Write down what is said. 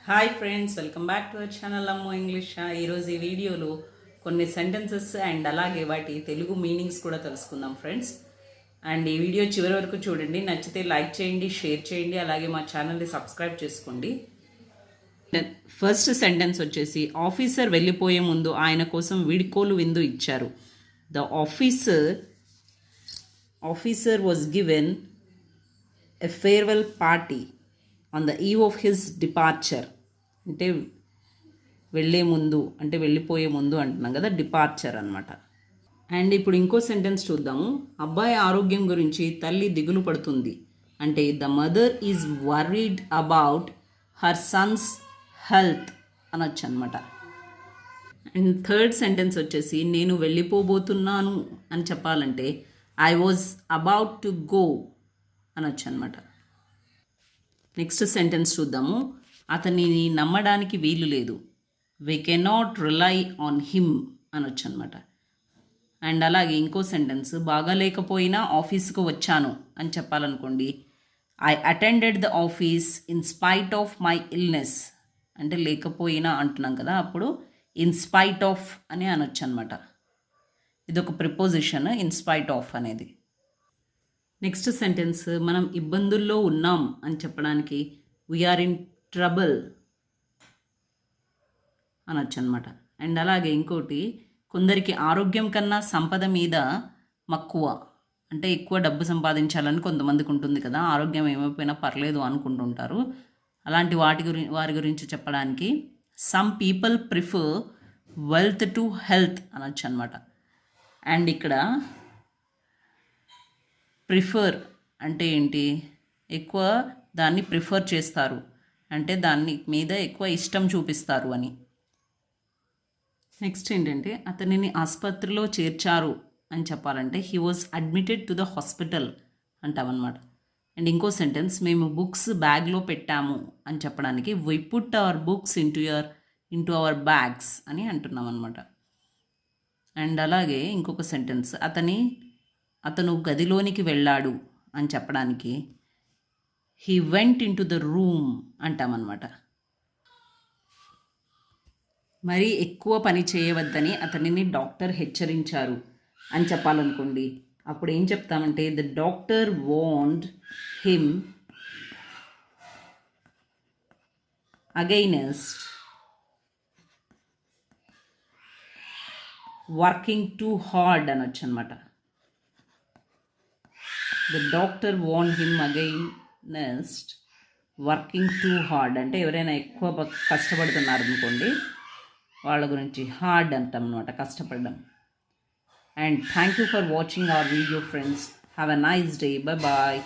Hi friends, welcome back to our channel అమ్మో English. ఈరోజు ఈ వీడియోలో కొన్ని సెంటెన్సెస్ అండ్ అలాగే వాటి తెలుగు మీనింగ్స్ కూడా తెలుసుకుందాం ఫ్రెండ్స్. అండ్ ఈ వీడియో చివరి వరకు చూడండి. నచ్చితే లైక్ చేయండి, షేర్ చేయండి, అలాగే మా ఛానల్ని సబ్స్క్రైబ్ చేసుకోండి. ఫస్ట్ సెంటెన్స్ వచ్చేసి, ఆఫీసర్ వెళ్ళిపోయే ముందు ఆయన కోసం వీడ్కోలు విందు ఇచ్చారు. The officer was given a farewell party on the eve of his departure. అంటే వెళ్ళే ముందు, అంటే వెళ్ళిపోయే ముందు అంటున్నాం కదా, డిపార్చర్ అనమాట. అండ్ ఇప్పుడు ఇంకో సెంటెన్స్ చూద్దాము. అబ్బాయి ఆరోగ్యం గురించి తల్లి దిగులు పడుతుంది. అంటే the mother is worried about her son's health అనొచ్చు అనమాట. అండ్ థర్డ్ సెంటెన్స్ వచ్చేసి, నేను వెళ్ళిపోబోతున్నాను అని చెప్పాలంటే I was about to go అనొచ్చు అనమాట. నెక్స్ట్ సెంటెన్స్ చూద్దాము. అతనిని నమ్మడానికి వీలు లేదు. We cannot rely on him అనొచ్చు అనమాట. అండ్ అలాగే ఇంకో సెంటెన్స్, బాగాలేకపోయినా ఆఫీస్కు వచ్చాను అని చెప్పాలనుకోండి, I attended the office in spite of my illness. అంటే లేకపోయినా అంటున్నాం కదా, అప్పుడు ఇన్ స్పైట్ ఆఫ్ అని అనొచ్చు అనమాట. ఇది ఒక ప్రిపోజిషన్, ఇన్ స్పైట్ ఆఫ్ అనేది. నెక్స్ట్ సెంటెన్స్, మనం ఇబ్బందుల్లో ఉన్నాం అని చెప్పడానికి వీఆర్ ఇన్ ట్రబుల్ అనొచ్చు అనమాట. అండ్ అలాగే ఇంకోటి, కొందరికి ఆరోగ్యం కన్నా సంపద మీద మక్కువ. అంటే ఎక్కువ డబ్బు సంపాదించాలని కొంతమందికి ఉంటుంది కదా, ఆరోగ్యం ఏమైపోయినా పర్లేదు అనుకుంటుంటారు. అలాంటి వారి గురించి చెప్పడానికి some people prefer wealth to health అనొచ్చు అనమాట. అండ్ ఇక్కడ ప్రిఫర్ అంటే ఏంటి, ఎక్కువ దాన్ని ప్రిఫర్ చేస్తారు, అంటే దాన్ని మీద ఎక్కువ ఇష్టం చూపిస్తారు అని. నెక్స్ట్ ఏంటంటే, అతనిని ఆసుపత్రిలో చేర్చారు అని చెప్పాలంటే he was admitted to the hospital అంటామన్నమాట. అండ్ ఇంకో సెంటెన్స్, మేము బుక్స్ బ్యాగ్లో పెట్టాము అని చెప్పడానికి we put our books into our bags అని అంటున్నాం అనమాట. అండ్ అలాగే ఇంకొక సెంటెన్స్, అతను గదిలోనికి వెళ్ళాడు అని చెప్పడానికి he went in to the room అంటామన్నమాట. మరీ ఎక్కువ పని చేయవద్దని అతనిని డాక్టర్ హెచ్చరించారు అని చెప్పాలనుకోండి, అప్పుడు ఏం చెప్తామంటే the doctor warned him against working too hard అనొచ్చు అనమాట. The doctor warn him against working too hard. అంటే ఎవరైనా ఎక్కువ కష్టపడుతున్నారు అనుకోండి, వాళ్ళ గురించి హార్డ్ అంటాం అనమాట, కష్టపడడం. And thank you for watching our video friends. Have a nice day. Bye bye.